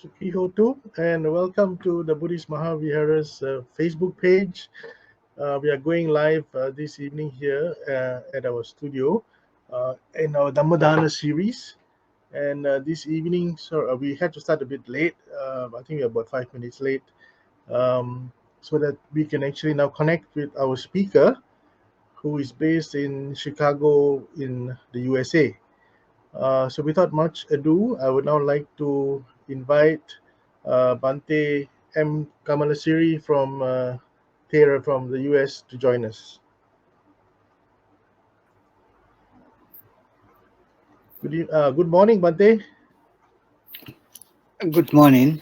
Sukhiho too, and welcome to the Buddhist Mahavihara's Facebook page. We are going live this evening here at our studio in our Dhammadana series. And this evening, we had to start a bit late. I think we're about 5 minutes late, so that we can actually now connect with our speaker, who is based in Chicago in the USA. So without much ado, I would now like to invite Bhante M. Kamalasiri from Thera from the US to join us. Good morning, Bhante, Good morning.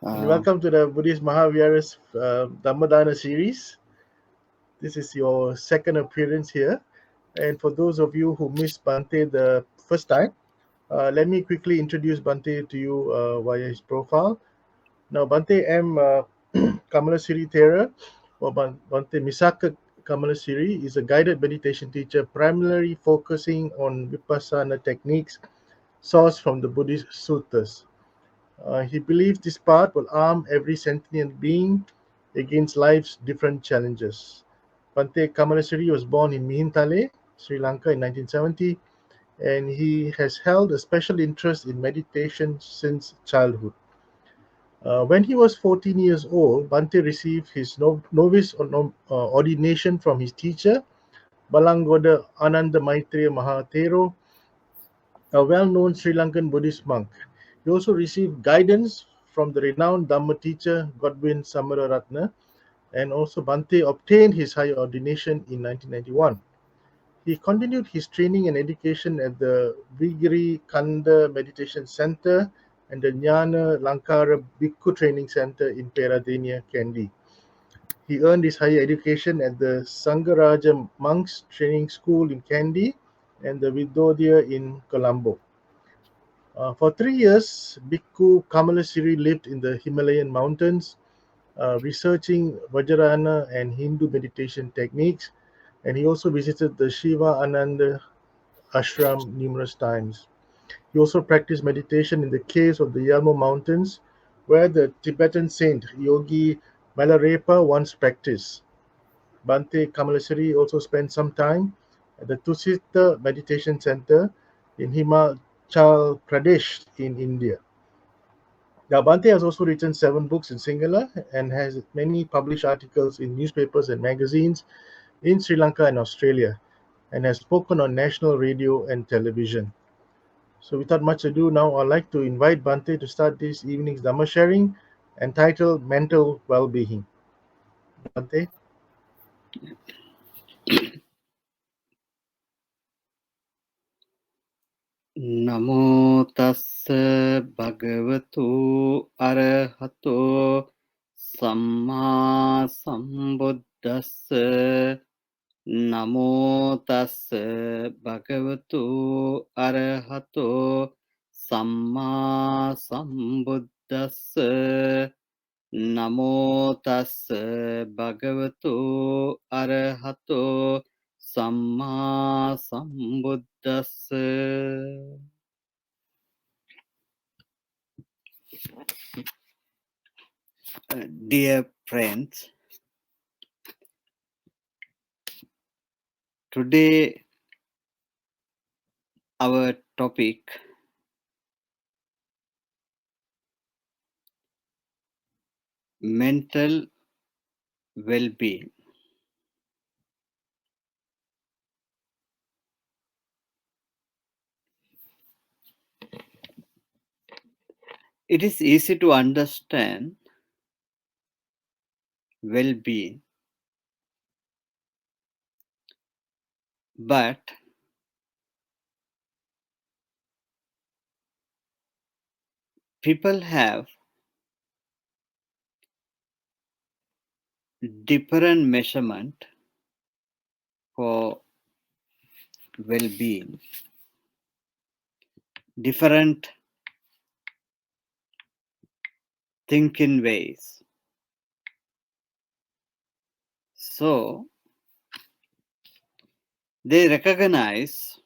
and welcome to the Buddhist Mahavihara's Dhammadana series. This is your second appearance here. And for those of you who missed Bhante the first time, let me quickly introduce Bhante to you via his profile. Now, Bhante M. Kamalasiri Thera, or Bhante Missaka Kamalasiri, is a guided meditation teacher primarily focusing on Vipassana techniques sourced from the Buddhist suttas. He believes this path will arm every sentient being against life's different challenges. Bhante Kamalasiri was born in Mihintale, Sri Lanka in 1970, and he has held a special interest in meditation since childhood. When he was 14 years old, Bhante received his novice ordination from his teacher, Balangoda Ananda Maitreya Mahatero, a well-known Sri Lankan Buddhist monk. He also received guidance from the renowned Dhamma teacher, Godwin Samararatna, and also Bhante obtained his higher ordination in 1991. He continued his training and education at the Vigiri Kanda Meditation Center and the Jnana Lankara Bhikkhu Training Center in Peradeniya, Kandy. He earned his higher education at the Sangaraja Monks Training School in Kandy and the Vidodaya in Colombo. For 3 years, Bhikkhu Kamalasiri lived in the Himalayan mountains, researching Vajrayana and Hindu meditation techniques, and he also visited the Shiva Ananda ashram numerous times. He also practiced meditation in the caves of the Yelmo Mountains, where the Tibetan saint Yogi Milarepa once practiced. Bhante Kamalasiri also spent some time at the Tusita Meditation Center in Himachal Pradesh in India. Now, Bhante has also written 7 books in Sinhala and has many published articles in newspapers and magazines in Sri Lanka and Australia, and has spoken on national radio and television. So without much ado, now I'd like to invite Bhante to start this evening's Dhamma sharing entitled Mental Wellbeing. Bhante? Namo tassa bhagavato arahato samma sambuddhassa. Namo tassa bhagavato arahato samma sambuddhassa. Namo tassa bhagavato arahato samma sambuddhassa. Dear friends, today our topic mental well-being. It is easy to understand well-being, but people have different measurement for well-being, different thinking ways. So they recognize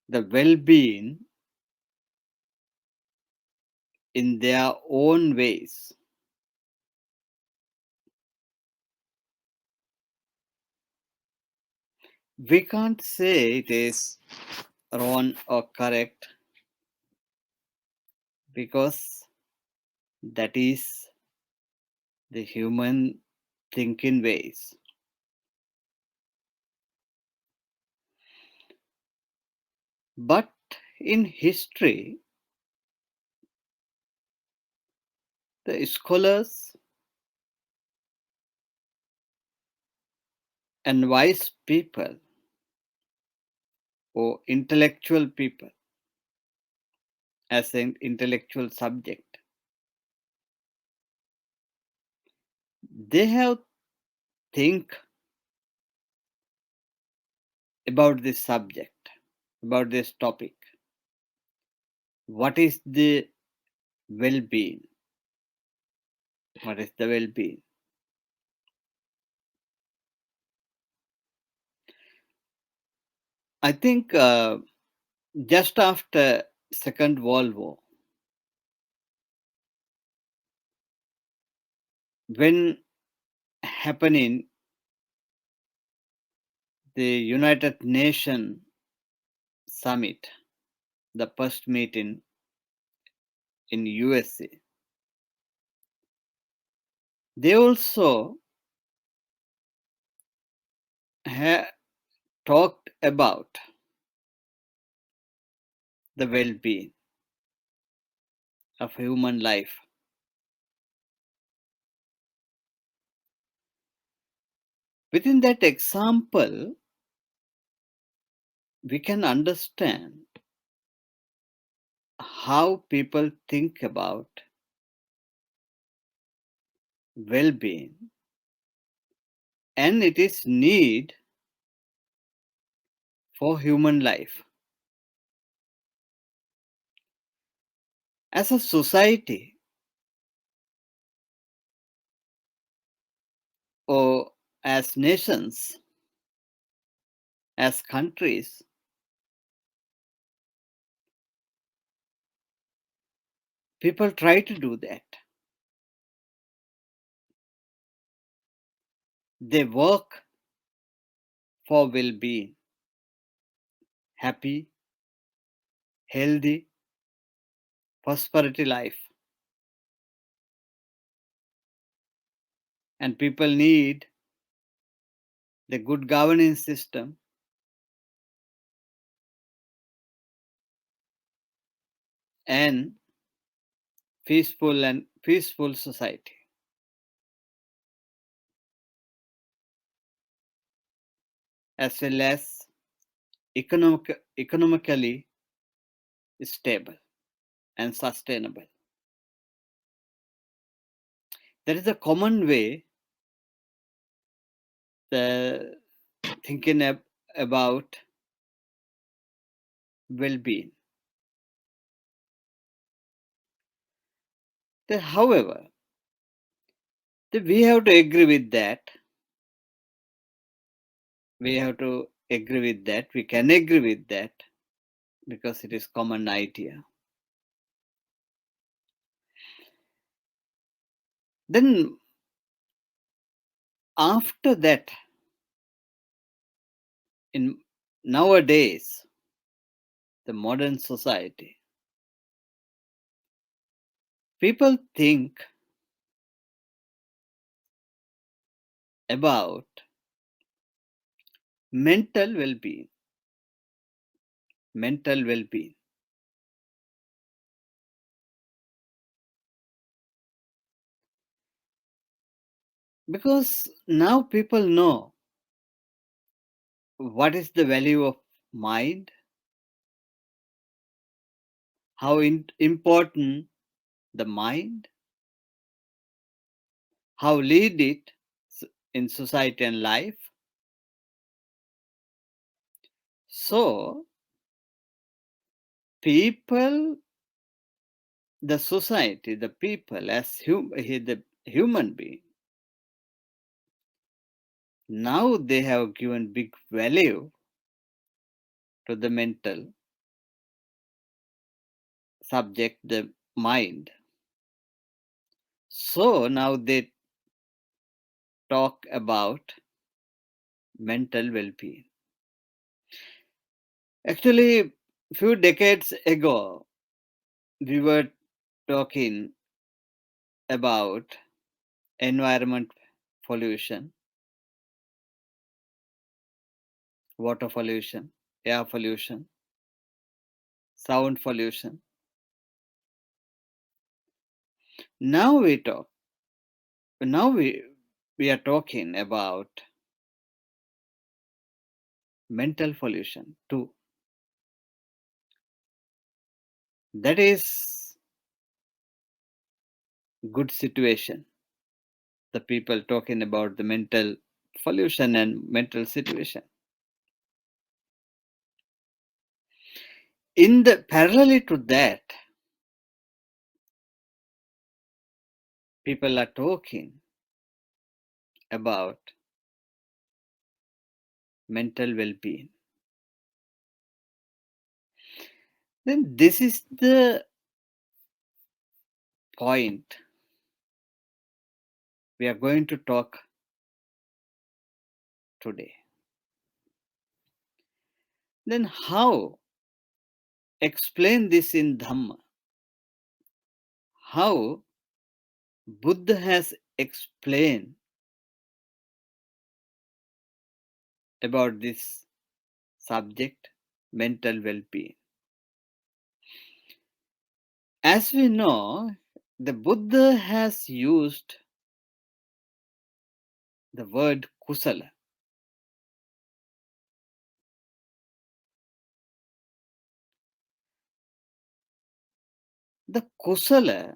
the well-being in their own ways. We can't say it is wrong or correct because that is the human thinking ways. But in history, the scholars and wise people or intellectual people as an intellectual subject, they have think about this subject, about this topic. What is the well-being? What is the well-being? I think just after Second World War, when happening the United Nations summit, the first meeting in USA, they also talked about the well-being of human life. Within that example, we can understand how people think about well-being, and it is need for human life. As a society or as nations, as countries, people try to do that. They work for well-being, happy, healthy, prosperity life. And people need the good governance system and peaceful society, as well as economically stable and sustainable. There is a common way the thinking about well-being. However, we have to agree with that. We have to agree with that. We can agree with that because it is common idea. Then after that, in nowadays, the modern society, people think about mental well-being. Mental well-being. Because now people know what is the value of mind, how important the mind, how lead it in society and life. So people, the society, the people as the human being, now they have given big value to the mental subject, the mind. So now they talk about mental well-being. Actually, few decades ago, we were talking about environment pollution, water pollution, air pollution, sound pollution. Now we are talking about mental pollution too. That is good situation. The people talking about the mental pollution and mental situation. In the parallel to that, people are talking about mental well-being. Then this is the point we are going to talk today. Then how explain this in Dhamma? How Buddha has explained about this subject, mental well-being. As we know, the Buddha has used the word kusala. The kusala,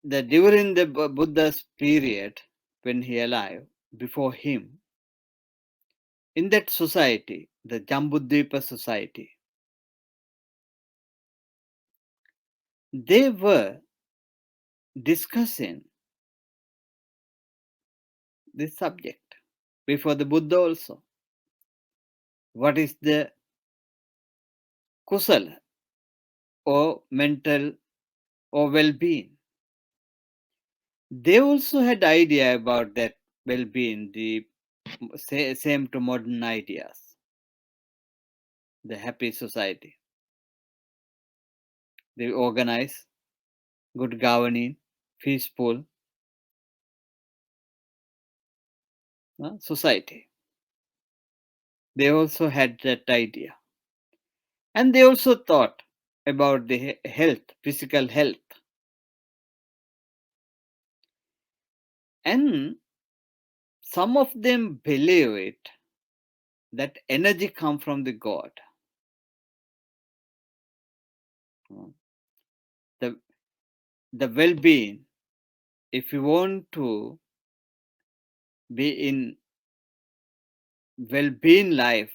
during the Buddha's period when he alive, before him, in that society, the Jambudvipa society, they were discussing this subject before the Buddha also. What is the kusala or mental or well-being? They also had idea about that well-being, the same to modern ideas, the happy society. They organize good governing, peaceful society. They also had that idea. And they also thought about the health, physical health. And some of them believe it, that energy comes from the God. The well-being, if you want to be in well-being life,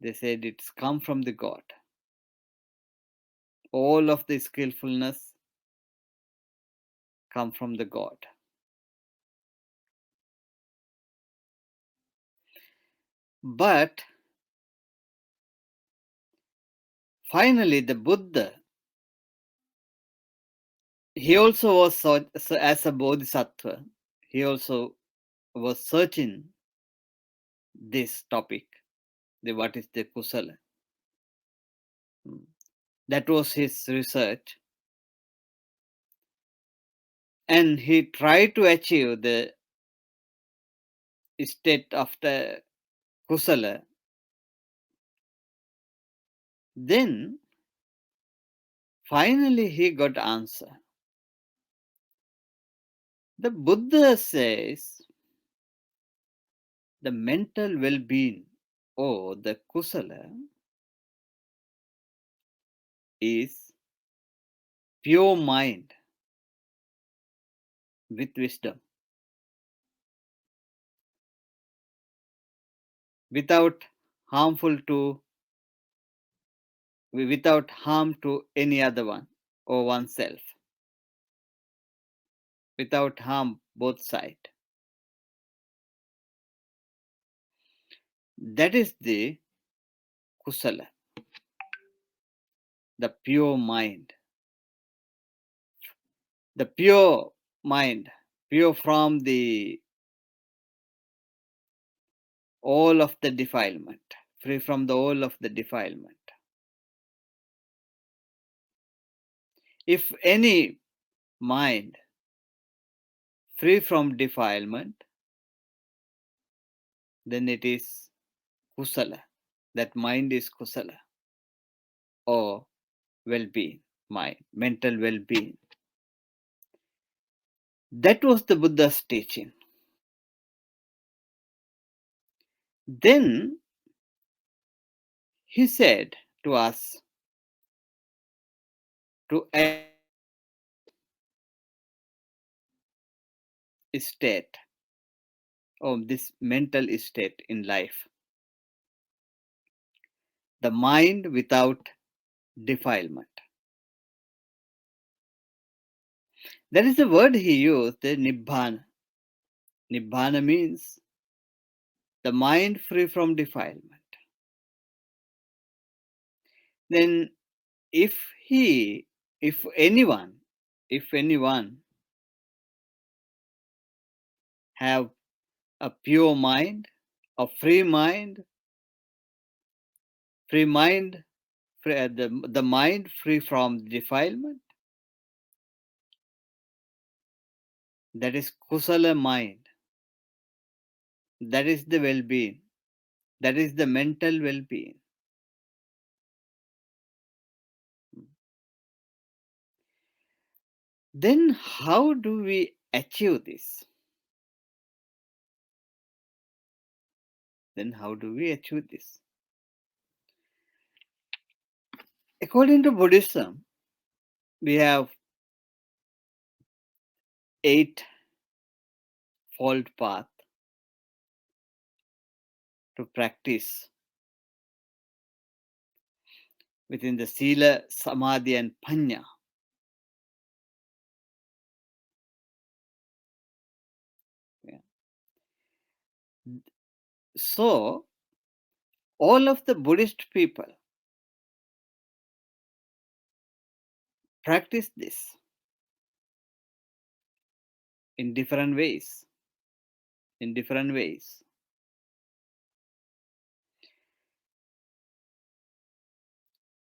they said it's come from the God. All of the skillfulness come from the God. But finally, the Buddha, he also was as a bodhisattva, he also was searching this topic, what is the kusala. That was his research. And he tried to achieve the state of the kusala. Then finally he got answer. The Buddha says the mental well-being or the kusala is pure mind with wisdom, without harm to any other one or oneself, without harm both sides. That is the kusala, the pure mind. The pure mind, pure from the all of the defilement, free from the all of the defilement. If any mind free from defilement, then it is kusala. That mind is kusala, or well-being, mind, mental well-being. That was the Buddha's teaching. Then he said to us to state, or this mental state in life, the mind without defilement. That is the word he used, the nibbana. Nibbana means the mind free from defilement. Then if anyone have a pure mind, a free mind, the mind free from defilement, that is kusala mind. That is the well-being. That is the mental well-being. Then how do we achieve this? According to Buddhism, we have 8-fold path to practice within the Sila, Samadhi, and Panya. Yeah. So, all of the Buddhist people practice this in different ways.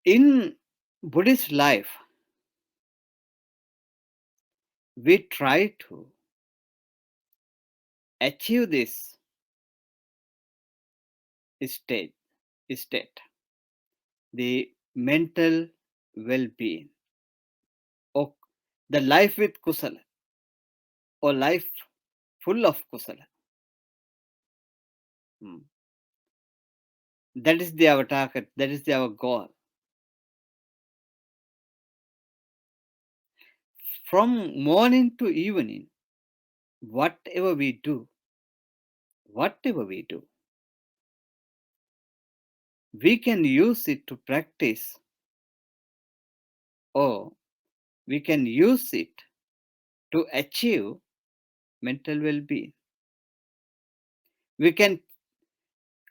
In Buddhist life, we try to achieve this state, the mental well-being, or the life with kusala, or life full of kusala. That is our target, that is our goal. From morning to evening, whatever we do, we can use it to practice, or we can use it to achieve mental well-being. We can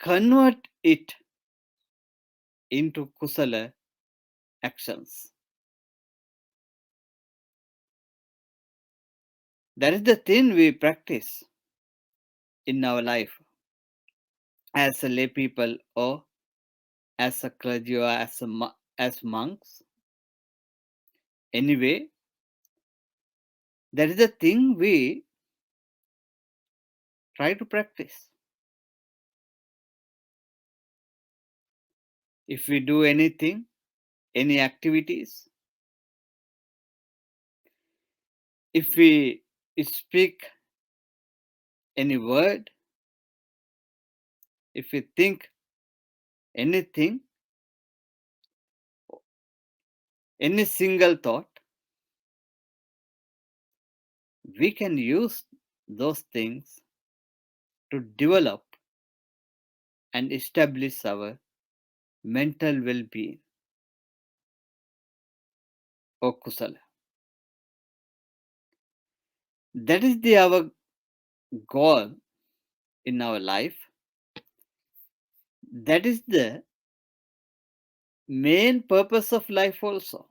convert it into kusala actions. That is the thing we practice in our life as a lay people, or as a clergy, or as monks. Anyway, that is the thing we try to practice. If we do anything, any activities, if we speak any word, if we think anything, any single thought, we can use those things to develop and establish our mental well-being, or kusala. That is our goal in our life. That is the main purpose of life also.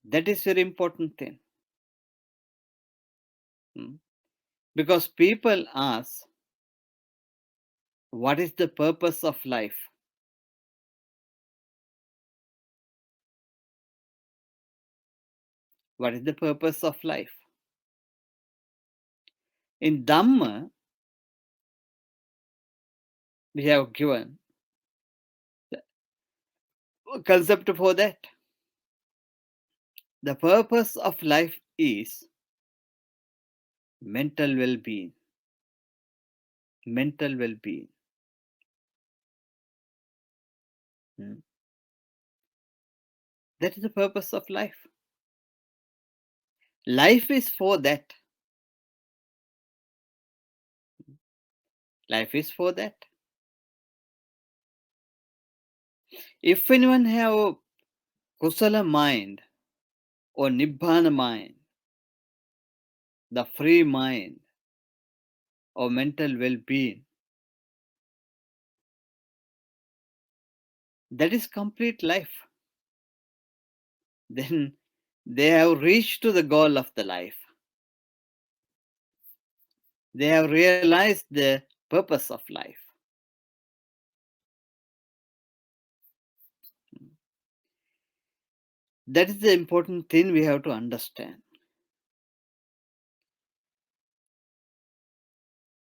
That is very important thing. Because people ask, what is the purpose of life? What is the purpose of life? In Dhamma, we have given the concept for that. The purpose of life is mental well-being. Mental well-being. That is the purpose of life. Life is for that. Life is for that. If anyone have kusala mind or nibbana mind, the free mind or mental well-being, that is complete life. Then they have reached to the goal of the life. They have realized the purpose of life. That is the important thing we have to understand.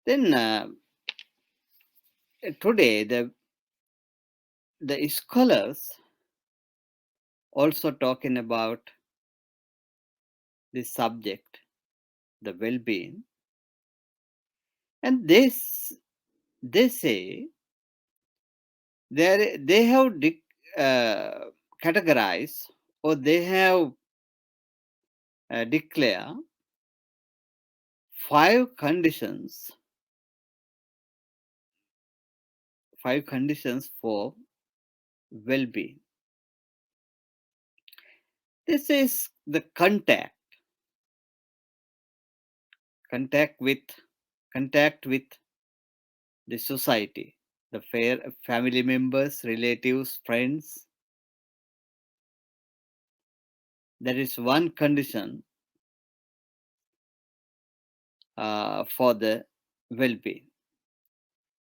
Then today the scholars also talking about this subject, the well-being, and they say they have categorized, or they have declared 5 conditions for well-being. This is the contact with the society, the family members, relatives, friends. That is one condition for the well-being.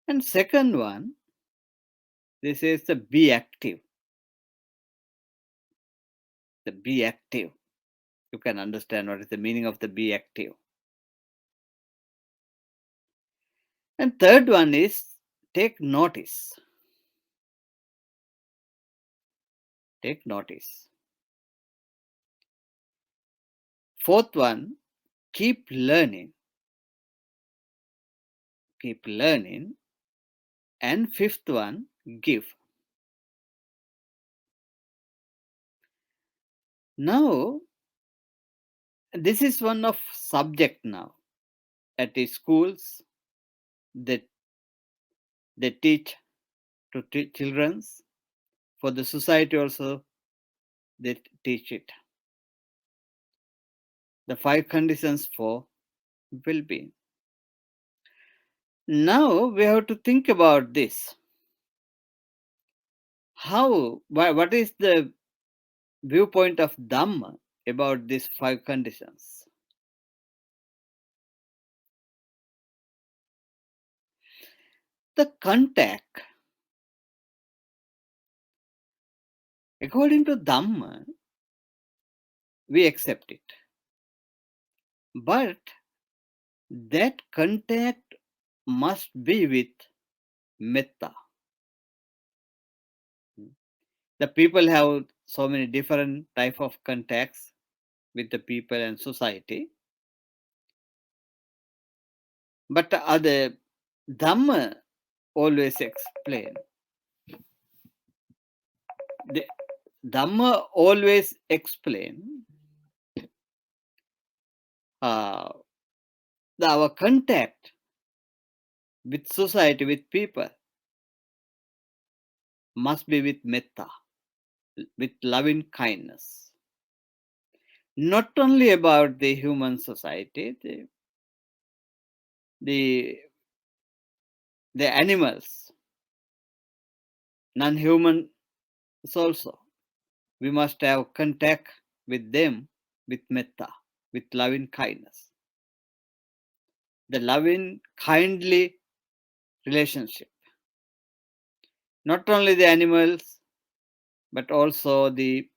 And second one, this is the be active. The be active. You can understand what is the meaning of the be active. And third one is take notice. Take notice. Fourth one, keep learning. Keep learning. And fifth one, give. Now, this is one of subject now. At the schools, they teach to children. For the society also, they teach it. The 5 conditions for well-being. Now we have to think about this. What is the viewpoint of Dhamma about these 5 conditions? The contact, according to Dhamma, we accept it. But that contact must be with metta. The people have so many different type of contacts with the people and society. But the Dhamma always explain. The Dhamma always explain our contact with society, with people, must be with metta, with loving kindness. Not only about the human society, the animals, non-human also. We must have contact with them with metta, with loving kindness. The loving, kindly relationship. Not only the animals, but also the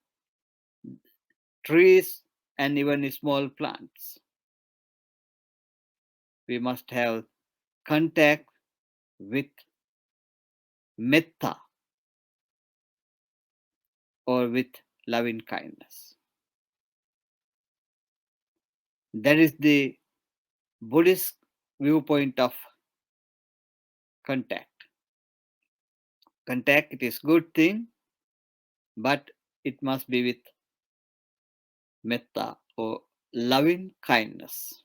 trees and even small plants. We must have contact with metta or with loving kindness. That is the Buddhist viewpoint of contact. Contact, it is good thing, but it must be with metta or loving kindness.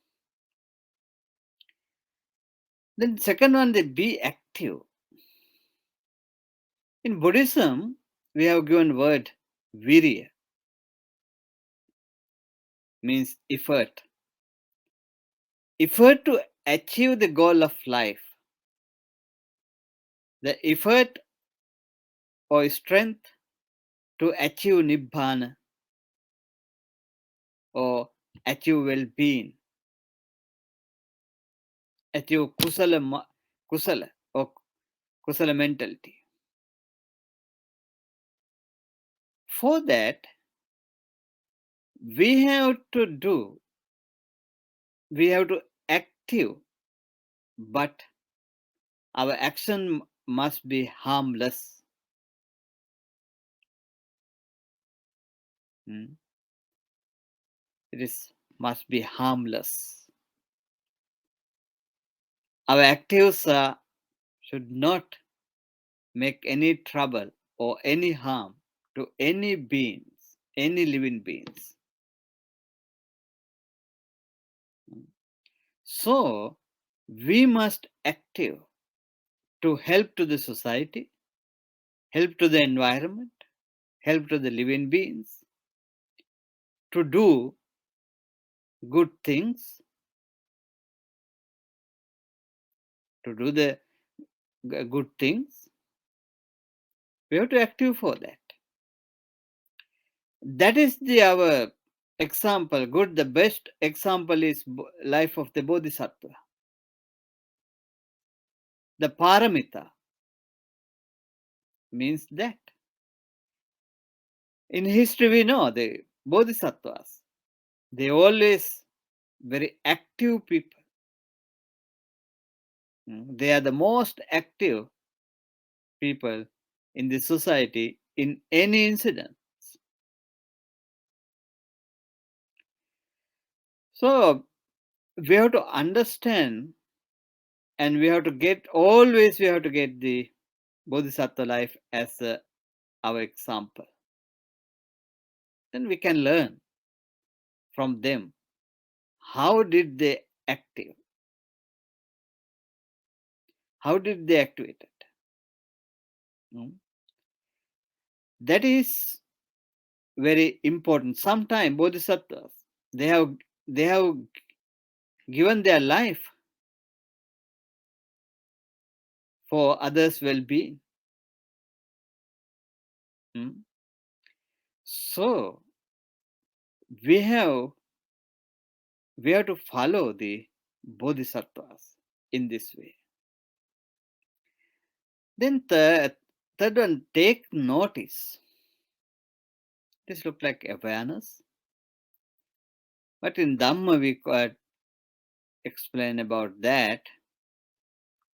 Then second one, the be active. In Buddhism, we have given word virya, means effort. Effort to achieve the goal of life. The effort or strength to achieve nibbana or achieve well-being, achieve kusala or kusala mentality. For that, we have to active, but our action must be harmless. It must be harmless. Our actives should not make any trouble or any harm to any beings, any living beings. So we must active to help to the society, help to the environment, help to the living beings, to do good things, to do the good things. We have to active for that. That is our example. Good, the best example is life of the Bodhisattva. The paramita means that. In history, we know the Bodhisattvas, they always very active people. They are the most active people in the society in any incident. So we have to understand, and we have to get the Bodhisattva life as our example. Then we can learn from them. How did they active? How did they activate it? That is very important. Sometimes Bodhisattvas, they have given their life for others' well-being. So we have to follow the Bodhisattvas in this way. Then third one, take notice. This looks like awareness, but in Dhamma we could explain about that,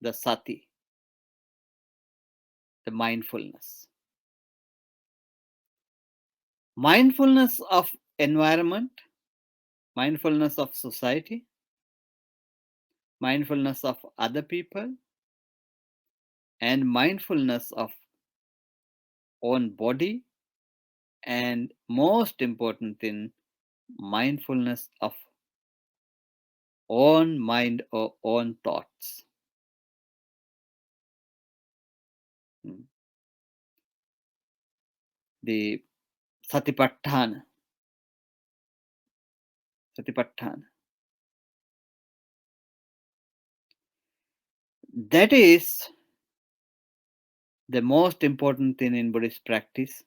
the sati, the mindfulness. Mindfulness of environment, mindfulness of society, mindfulness of other people, and mindfulness of own body, and most important thing, mindfulness of own mind or own thoughts. The satipatthana. That is the most important thing in Buddhist practice.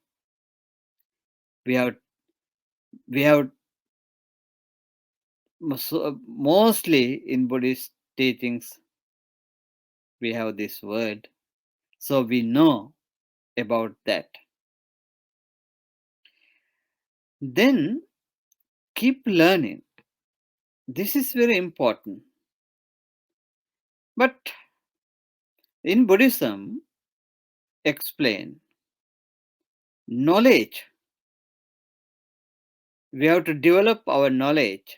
We have mostly in Buddhist teachings, we have this word. So we know about that. Then keep learning. This is very important. But in Buddhism, explain knowledge. We have to develop our knowledge,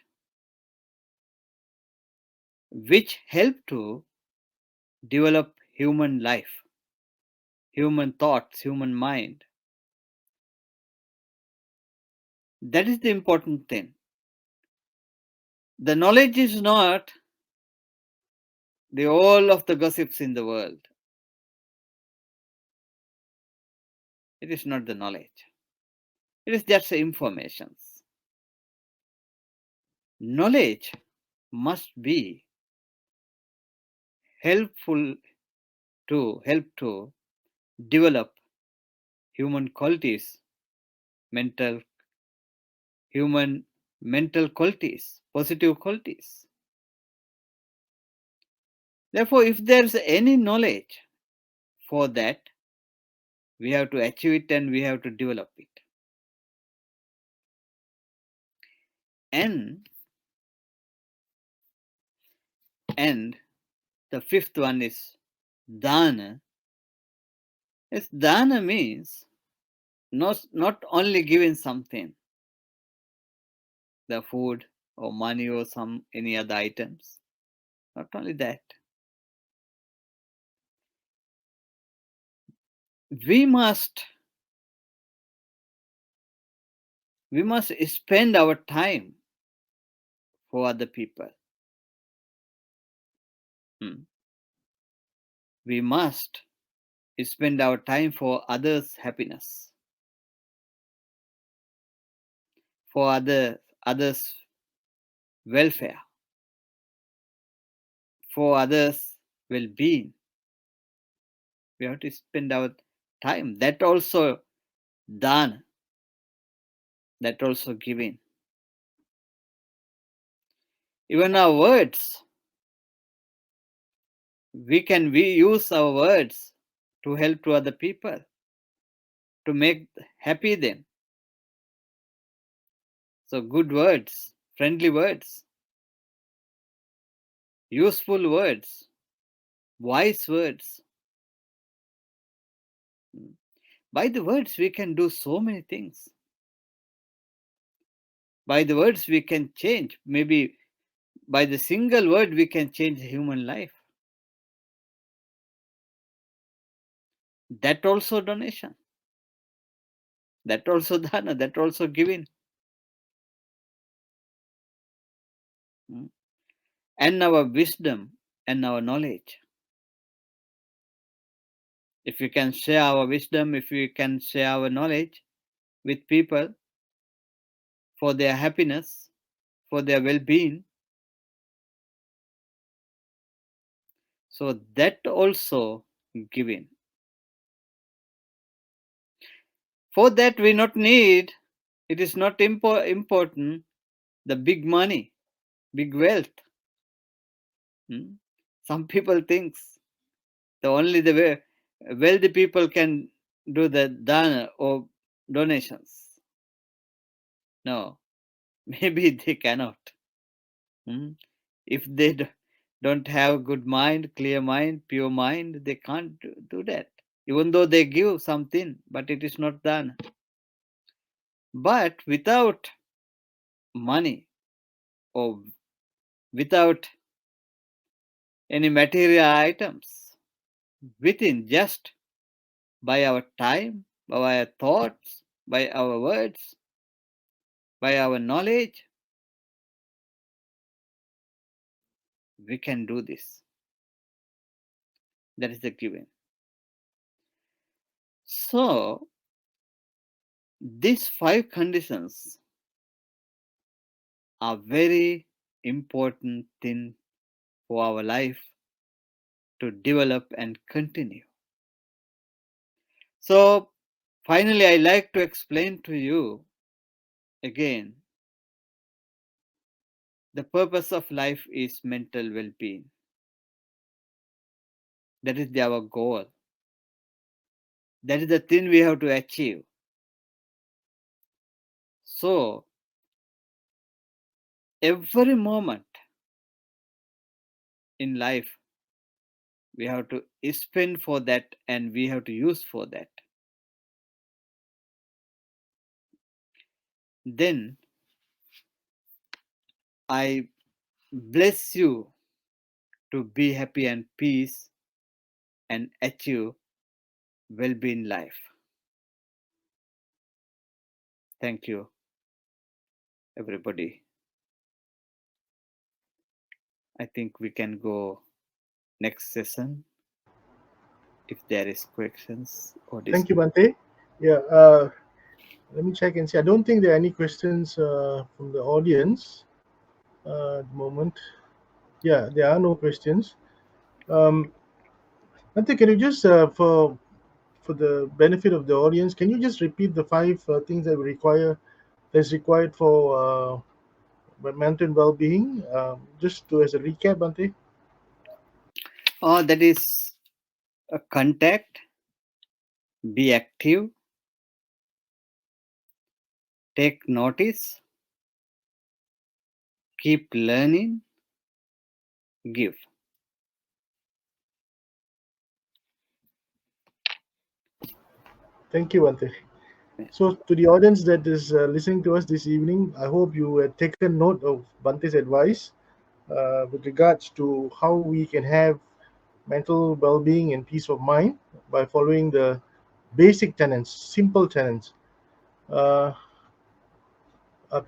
which help to develop human life, human thoughts, human mind. That is the important thing. The knowledge is not the all of the gossips in the world. It is not the knowledge. It is just informations. Knowledge must be helpful to help to develop human qualities, human mental qualities, positive qualities. Therefore, if there's any knowledge for that, we have to achieve it and we have to develop it. And the fifth one is dana. Yes, dana means not only giving something, the food or money or any other items. Not only that. We must spend our time for other people. We must spend our time for others' happiness, for others' welfare, for others' well-being. We have to spend our time. That also dana. That also giving. Even our words. We use our words to help to other people, to make happy them. So good words, friendly words, useful words, wise words. By the words, we can do so many things. By the words, we can change. Maybe by the single word, we can change human life. That also donation. That also dana. That also giving. And our wisdom and our knowledge. If we can share our wisdom, if we can share our knowledge with people for their happiness, for their well-being, so that also giving. For that we not need, it is not important, the big money, big wealth. Some people thinks only the wealthy people can do the dana or donations. No, maybe they cannot. If they don't have good mind, clear mind, pure mind, they can't do that. Even though they give something, but it is not done. But without money or without any material items, within just by our time, by our thoughts, by our words, by our knowledge, we can do this. That is the given. So, these 5 conditions are very important thing for our life to develop and continue. So, finally, I like to explain to you again the purpose of life is mental well being. That is our goal. That is the thing we have to achieve. So, every moment in life, we have to spend for that and we have to use for that. Then, I bless you to be happy and peace and achieve well-being life. Thank you, everybody. I think we can go next session if there is questions or Thank you, discussion. Bhante. Yeah, let me check and see. I don't think there are any questions from the audience at the moment. Yeah, there are no questions. Um, Bhante, can you just, for the benefit of the audience, can you just repeat the five things that we require that's required for mental well-being? Just to as a recap, Bhante. That is a contact, be active, take notice, keep learning, give. Thank you, Bhante. So, to the audience that is listening to us this evening, I hope you had taken note of Bhante's advice with regards to how we can have mental well-being and peace of mind by following the basic tenets, simple tenets. Uh,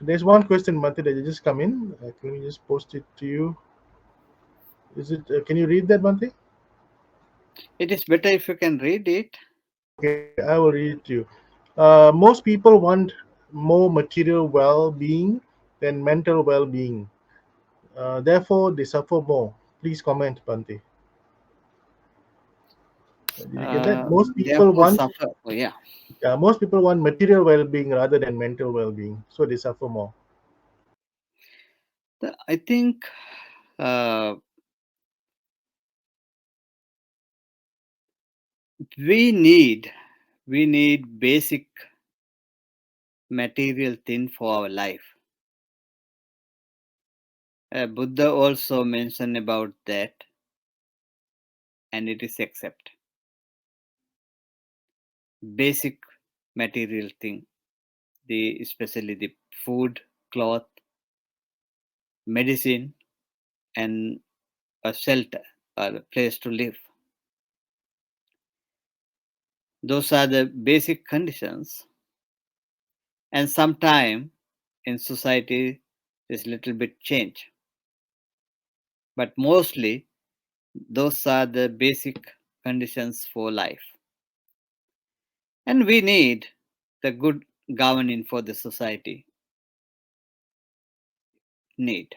there's one question, Bhante, that just come in. Can we just post it to you? Is it? Can you read that, Bhante? It is better if you can read it. Okay, I will read it to you. Most people want more material well-being than mental well-being. Therefore, they suffer more. Please comment, Bhante. Did you get that? Therefore, suffer. Oh, yeah. Most people want material well-being rather than mental well-being, so they suffer more. I think uh, we need basic material thing for our life. Buddha also mentioned about that, and it is accept basic material thing, especially the food, cloth, medicine, and a shelter or a place to live. Those are the basic conditions. And sometime in society, there's little bit change, but mostly those are the basic conditions for life. And we need the good governing for the society, need,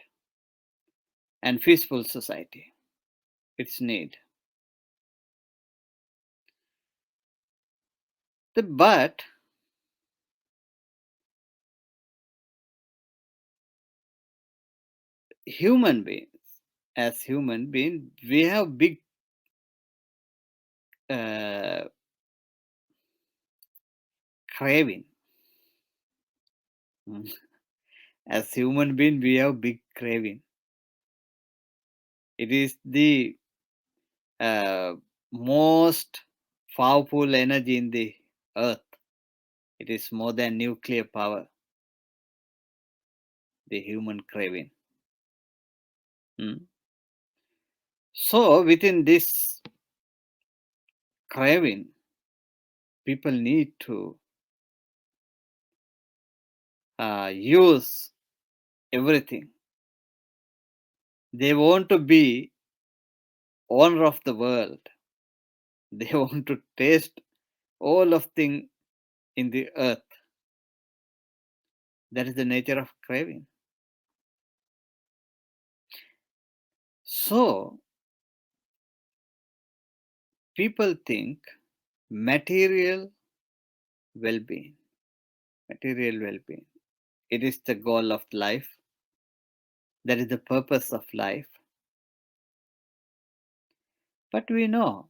and peaceful society, it's need. But human beings, as human beings, we have big uh, craving. Mm. As human being, we have big craving. It is the uh, most powerful energy in the earth. It is more than nuclear power, the human craving. Mm. So, within this craving, people need to use everything. They want to be owner of the world. They want to taste all of things in the earth. That is the nature of craving. So, people think material well-being. Material well-being. It is the goal of life. That is the purpose of life. But we know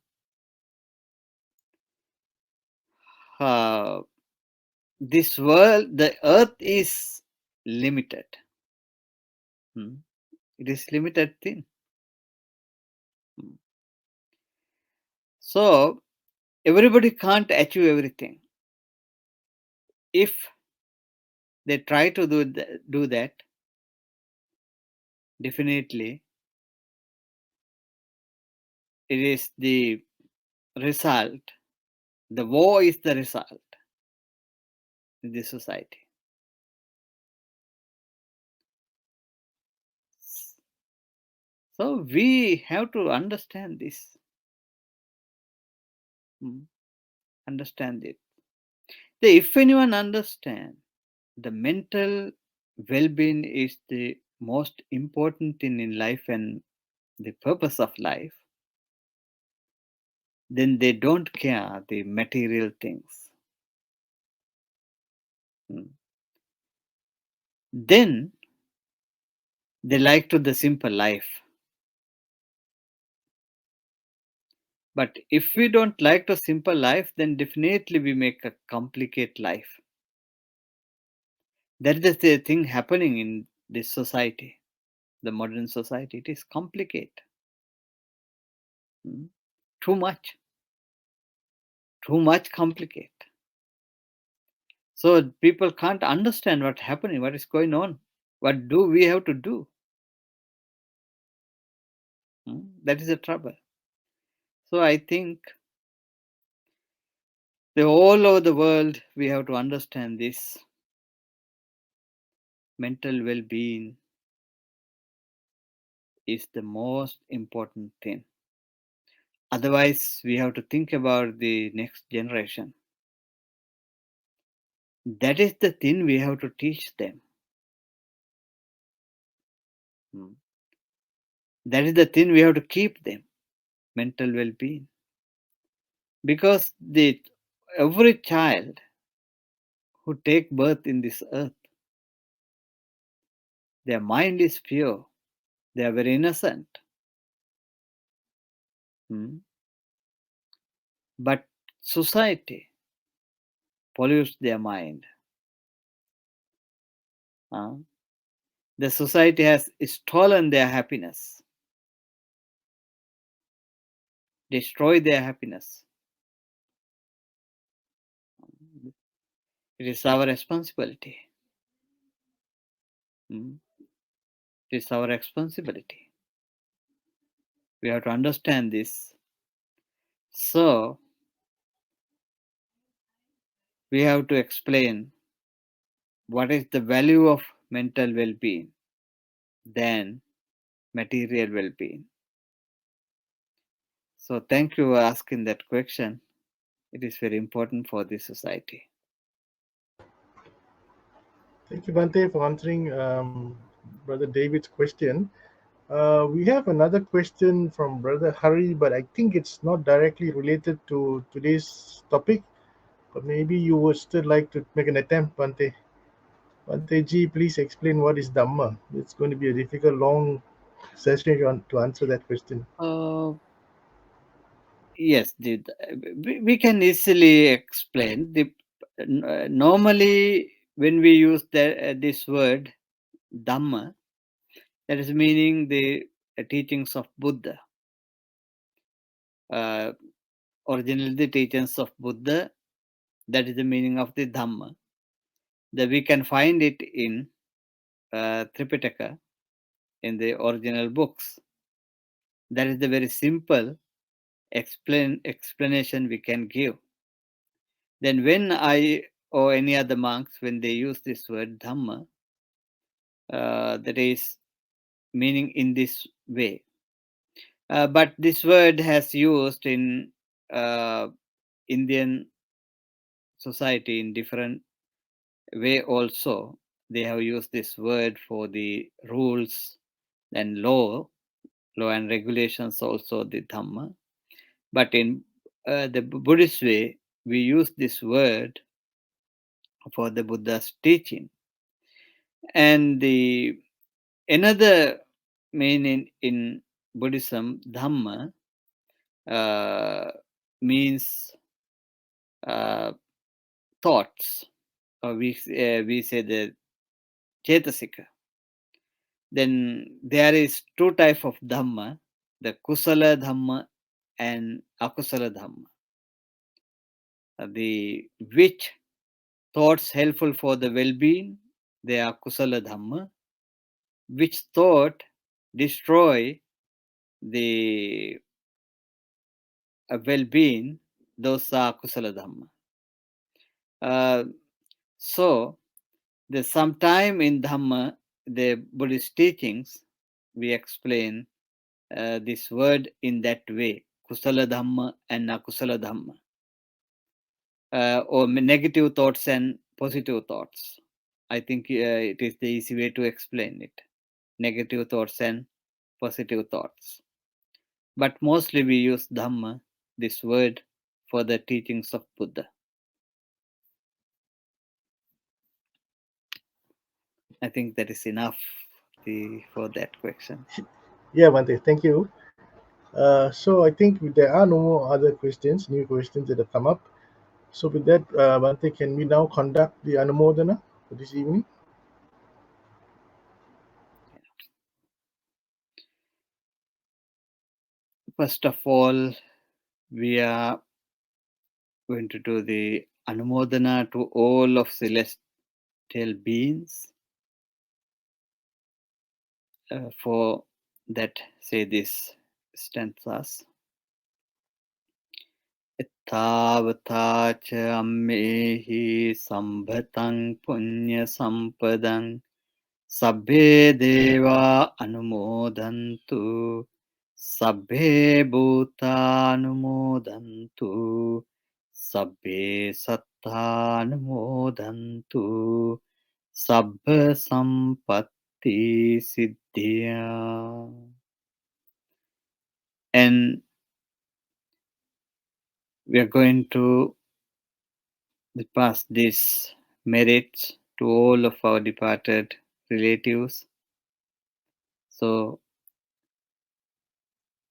this world, the earth is limited. It is limited thing. So everybody can't achieve everything. If they try to do that, definitely it is the result. The war is the result in the society. So we have to understand this. Understand it. If anyone understands the mental well-being is the most important thing in life and the purpose of life, then they don't care the material things. Then they like to the simple life. But if we don't like the simple life, then definitely we make a complicated life. That is the thing happening in this society, the modern society. It is complicated. Too much complicated. So people can't understand what's happening, what is going on. What do we have to do? That is the trouble. So I think all over the world, we have to understand this. Mental well-being is the most important thing. Otherwise, we have to think about the next generation. That is the thing we have to teach them. That is the thing we have to keep them, mental well-being. Because every child who take birth in this earth, their mind is pure. They are very innocent. But society pollutes their mind. The society has stolen their happiness, destroyed their happiness. It is our responsibility. It is our responsibility. We have to understand this. So, we have to explain what is the value of mental well-being than material well-being. So, thank you for asking that question. It is very important for this society. Thank you, Bhante, for answering Brother David's question. We have another question from Brother Hari, but I think it's not directly related to today's topic. But maybe you would still like to make an attempt, Bhante. Bhante ji, please explain what is Dhamma. It's going to be a difficult, long session to answer that question. Yes, we can easily explain. Normally, when we use this word Dhamma, that is meaning the teachings of Buddha. Originally, the teachings of Buddha, that is the meaning of the Dhamma. That we can find it in Tripitaka, in the original books. That is the very simple explanation we can give. Then when I or any other monks, when they use this word Dhamma, that is meaning in this way. But this word has used in Indian society in different way also. They have used this word for the rules and law and regulations also, the Dhamma. But in the Buddhist way, we use this word for the Buddha's teaching. And the another meaning in Buddhism, Dhamma, means thoughts, or we say the Chetasika. Then there is two types of Dhamma, the Kusala Dhamma and Akusala Dhamma. The which thoughts helpful for the well-being, they are Kusala Dhamma. Which thought destroy the well-being, those are Kusala Dhamma. So, the sometime in Dhamma, the Buddhist teachings, we explain this word in that way, Kusala Dhamma and Akusala Dhamma, or negative thoughts and positive thoughts. I think it is the easy way to explain it. Negative thoughts and positive thoughts. But mostly we use Dhamma, this word, for the teachings of Buddha. I think that is enough for that question. Yeah, Bhante, thank you. So I think there are no more other questions, new questions that have come up. So with that, Bhante, can we now conduct the Anumodana for this evening? First of all, we are going to do the Anumodana to all of celestial beings. For that, say this stanzas. Ettavata cha ammehi sambhatang punya sampadang sabbe deva anumodantu sabbe bhuta anumodantu sabbe satta anumodantu sabbha sampatti siddhya. And we are going to pass these merits to all of our departed relatives, so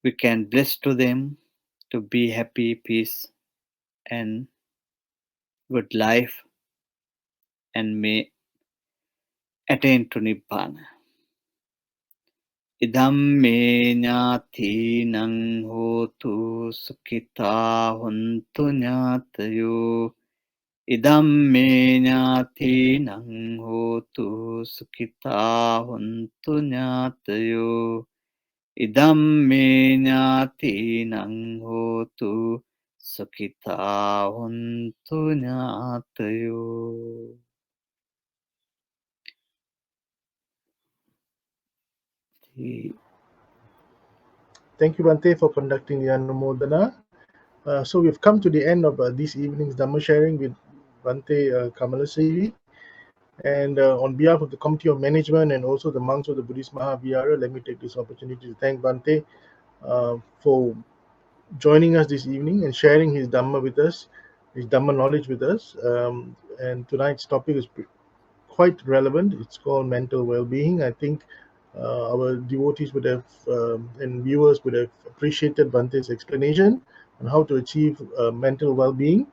we can bless to them to be happy, peace, and good life, and may attain to Nibbana. Idam me ñātīnaṁ hotu sukhitā hontu ñātayo. Idam me ñātīnaṁ hotu sukhitā hontu ñātayo. Idam me ñātīnaṁ hotu sukhitā hontu ñātayo. Thank you, Bhante, for conducting the Anumodana. So we've come to the end of this evening's Dhamma sharing with Bhante Kamalasiri. And on behalf of the Committee of Management and also the monks of the Buddhist Mahavihara, let me take this opportunity to thank Bhante for joining us this evening and sharing his Dhamma with us, his Dhamma knowledge with us. And tonight's topic is quite relevant. It's called mental well-being. I think our devotees would have and viewers would have appreciated Bhante's explanation on how to achieve mental well-being.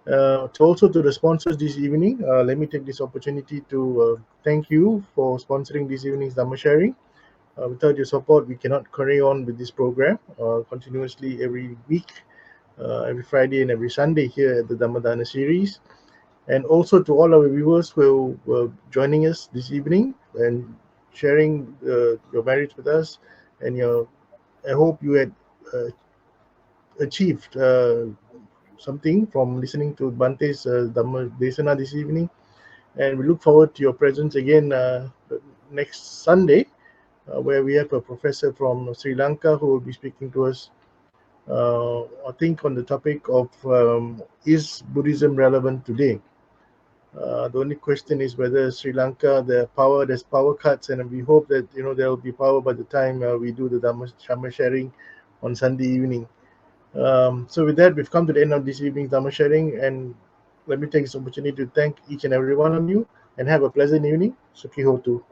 Also to the sponsors this evening, let me take this opportunity to thank you for sponsoring this evening's Dhamma sharing. Without your support, we cannot carry on with this program continuously every week, every Friday and every Sunday here at the Dhammadana series. And also to all our viewers who were joining us this evening and sharing your merits with us. And I hope you had achieved something from listening to Bhante's Dhamma Desana this evening. And we look forward to your presence again next Sunday, where we have a professor from Sri Lanka who will be speaking to us, I think, on the topic of is Buddhism relevant today? The only question is whether Sri Lanka, there's power cuts, and we hope that there will be power by the time we do the Dhamma sharing on Sunday evening. So with that, we've come to the end of this evening's Dhamma sharing, and let me take this opportunity to thank each and every one of you, and have a pleasant evening. Sukhi Hotu.